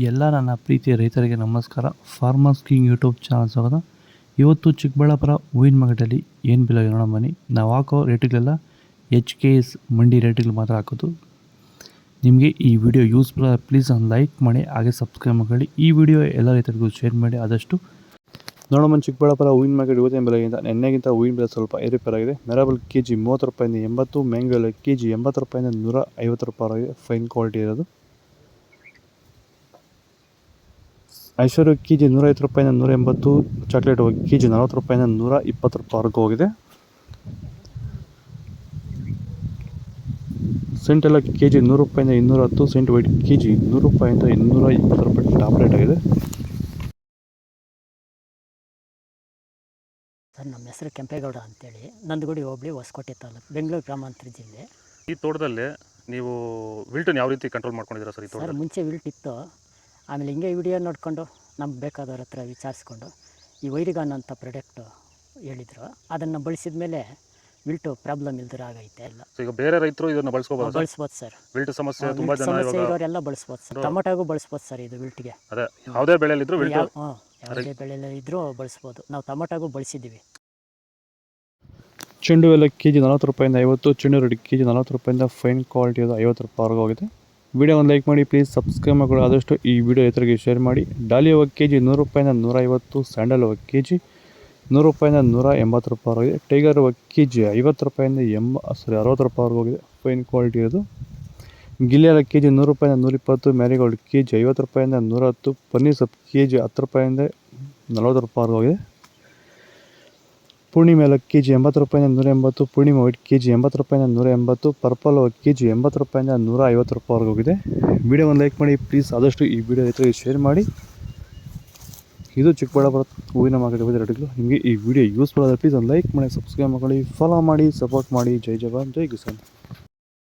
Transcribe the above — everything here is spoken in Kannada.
ಎಲ್ಲ ನನ್ನ ಪ್ರೀತಿಯ ರೈತರಿಗೆ ನಮಸ್ಕಾರ. ಫಾರ್ಮರ್ಸ್ ಕಿಂಗ್ ಯೂಟ್ಯೂಬ್ ಚಾನಲ್ ಸ್ವಾಗತ. ಇವತ್ತು ಚಿಕ್ಕಬಳ್ಳಾಪುರ ಹೂವಿನ ಮಾರ್ಕೆಟಲ್ಲಿ ಏನು ಬೆಲೆ ನೋಡೋಣ ಬನ್ನಿ. ನಾವು ಹಾಕೋ ರೇಟ್ಗಳೆಲ್ಲ HKS ಮಂಡಿ ರೇಟ್ಗಳು ಮಾತ್ರ ಹಾಕೋದು. ನಿಮಗೆ ಈ ವಿಡಿಯೋ ಯೂಸ್ಫುಲ್ ಪ್ಲೀಸ್ ಒಂದು ಲೈಕ್ ಮಾಡಿ, ಹಾಗೆ ಸಬ್ಸ್ಕ್ರೈಬ್ ಮಾಡಿ. ಈ ವಿಡಿಯೋ ಎಲ್ಲ ರೈತರಿಗೂ ಶೇರ್ ಮಾಡಿ. ಆದಷ್ಟು ನೋಡೋಣ ಬನ್ನಿ. ಚಿಕ್ಕಬಳ್ಳಾಪುರ ಹೂವಿನ ಮಾರ್ಕೆಟ್ ಇವತ್ತಿನ ಬೆಲೆಗಿಂತ ನಿನ್ನೆಗಿಂತ ಹೂವಿನ ಬೆಲೆ ಸ್ವಲ್ಪ ಏರುಪೇರಾಗಿದೆ. ಮೆರಾಬಲ್ KG 30 ರೂಪಾಯಿಂದ 80, ಮ್ಯಾಂಗೋ ಎಲ್ಲ KG 80 ರೂಪಾಯಿಂದ 150 ರೂಪಾಯಿ ಆಗಿದೆ. ಫೈನ್ ಕ್ವಾಲಿಟಿ ಇರೋದು. ಐಶ್ವರ್ಯ KG 150 ರೂಪಾಯಿಂದ 180, ಚಾಕ್ಲೇಟ್ KG 40 ರೂಪಾಯಿಂದ 120 ರೂಪಾಯಿವರೆಗೂ ಹೋಗಿದೆ. ಸೆಂಟ್ ಎಲ್ಲ KG 100 ರೂಪಾಯಿಂದ 210, ಸೆಂಟ್ ವೈಟ್ KG 100 ರೂಪಾಯಿಂದ 220 ರೂಪಾಯಿ ಟಾಪ್ ರೇಟ್ ಆಗಿದೆ. ಸರ್, ನಮ್ಮ ಹೆಸರು ಕೆಂಪೇಗೌಡ ಅಂತೇಳಿ, ನಂದಗುಡಿ ಹೋಬಳಿ, ಹೊಸಕೋಟೆ ತಾಲೂಕು, ಬೆಂಗಳೂರು ಗ್ರಾಮಾಂತರ ಜಿಲ್ಲೆ. ಈ ತೋಟದಲ್ಲಿ ನೀವು ವಿಲ್ಟನ್ನು ಯಾವ ರೀತಿ ಕಂಟ್ರೋಲ್ ಮಾಡ್ಕೊಂಡಿದ್ದೀರಾ ಸರ್? ಈ ಸರ್, ಮುಂಚೆ ವಿಲ್ಟ್ ಇತ್ತು. ಆಮೇಲೆ ಹಿಂಗೆ ವಿಡಿಯೋ ನೋಡಿಕೊಂಡು ನಮ್ಗೆ ಬೇಕಾದವ್ರ ಹತ್ರ ವಿಚಾರಿಸ್ಕೊಂಡು ಈ ವೈರಿಗಾನ್ ಅಂತ ಪ್ರಾಡಕ್ಟು ಹೇಳಿದರು. ಅದನ್ನು ಬಳಸಿದ ಮೇಲೆ ವಿಲ್ಟು ಪ್ರಾಬ್ಲಮ್ ಇಲ್ದಿರ ಆಗೈತೆ ಎಲ್ಲ. ಈಗ ಬೇರೆ ರೈತರು ಇದನ್ನು ಬಳಸ್ಬೋದು ಸರ್. ವಿಲ್ಟ್ ಸಮಸ್ಯೆ ತುಂಬ ಜನ ಇರೋರೆಲ್ಲ ಬಳಸ್ಬೋದು ಸರ್. ಟೊಮೊಟೊಗೂ ಬಳಸ್ಬೋದು ಸರ್ ಇದು ವಿಲ್ಟ್ಗೆ. ಅದೇ ಯಾವುದೇ ಬೆಳೆಯಲ್ಲಿದ್ದರೂ ಯಾವುದೇ ಬೆಳೆಯಲ್ಲಿ ಇದ್ರೂ ಬಳಸ್ಬೋದು. ನಾವು ಟೊಮೊಟೊಗೂ ಬಳಸಿದ್ದೀವಿ. ಚೆಂಡು ಎಲ್ಲ KG 40 ರೂಪಾಯಿಂದ 50, ಚೆಂಡು ರೆಡ್ KG 40 ರೂಪಾಯಿಂದ ಫೈನ್ ಕ್ವಾಲಿಟಿ ಅದು 50 ರೂಪಾಯಿವರೆಗೂ ಹೋಗಿದೆ. ವಿಡಿಯೋ ಒಂದು ಲೈಕ್ ಮಾಡಿ, ಪ್ಲೀಸ್ ಸಬ್ಸ್ಕ್ರೈಬ್ ಮಾಡಿ. ಆದಷ್ಟು ಈ ವಿಡಿಯೋ ರೈತರಿಗೆ ಶೇರ್ ಮಾಡಿ. ಡಾಲಿ ಹೂವು KG 100 ರೂಪಾಯಿಂದ 150, ಸ್ಯಾಂಡಲ್ ಹೂವು KG 100 ರೂಪಾಯಿಂದ 180 ರೂಪಾಯಿವರೆಗಿದೆ. ಟೈಗರ್ ಹೂವು KG 50 ರೂಪಾಯಿಂದ 60 ರೂಪಾಯಿವರೆಗೂ ಹೋಗಿದೆ. ಫೈನ್ ಕ್ವಾಲಿಟಿ ಅದು. ಗಿಲ್ಲಿ ಎಲ್ಲ KG 100 ರೂಪಾಯಿಂದ 120, ಮ್ಯಾರಿಗೋಲ್ಡ್ KG 50 ರೂಪಾಯಿಂದ 110, ಪನ್ನೀರ್ ಸೊಪ್ಪು KG 10 ರೂಪಾಯಿಂದ 40 ರೂಪಾಯಿವರೆಗೂ ಹೋಗಿದೆ. ಪೂರ್ಣಿಮೆ ಎಲ್ಲ KG 80 ರೂಪಾಯಿಂದ 180, ಪೂರ್ಣಿಮೆ ವೈಟ್ KG 80 ರೂಪಾಯಿಂದ 180, ಪರ್ಪಲ್ KG 80 ರೂಪಾಯಿಂದ 150 ರೂಪಾಯಿವರೆಗೂ ಹೋಗಿದೆ. ವಿಡಿಯೋ ಒಂದು ಲೈಕ್ ಮಾಡಿ, ಪ್ಲೀಸ್ ಆದಷ್ಟು ಈ ವಿಡಿಯೋ ರೈತರಿಗೆ ಶೇರ್ ಮಾಡಿ. ಇದು ಚಿಕ್ಕಬಳ್ಳಾಪುರ ಹೂವಿನ ಮಾರ್ಕೆಟ್ ರೇಟ್ಗಳು. ನಿಮಗೆ ಈ ವಿಡಿಯೋ ಯೂಸ್ಫುಲ್ ಆದರೆ ಪ್ಲೀಸ್ ಒಂದು ಲೈಕ್ ಮಾಡಿ, ಸಬ್ಸ್ಕ್ರೈಬ್ ಮಾಡಿ, ಫಾಲೋ ಮಾಡಿ, ಸಪೋರ್ಟ್ ಮಾಡಿ. ಜೈ ಜವಾನ್, ಜೈ ಕಿಸಾನ್.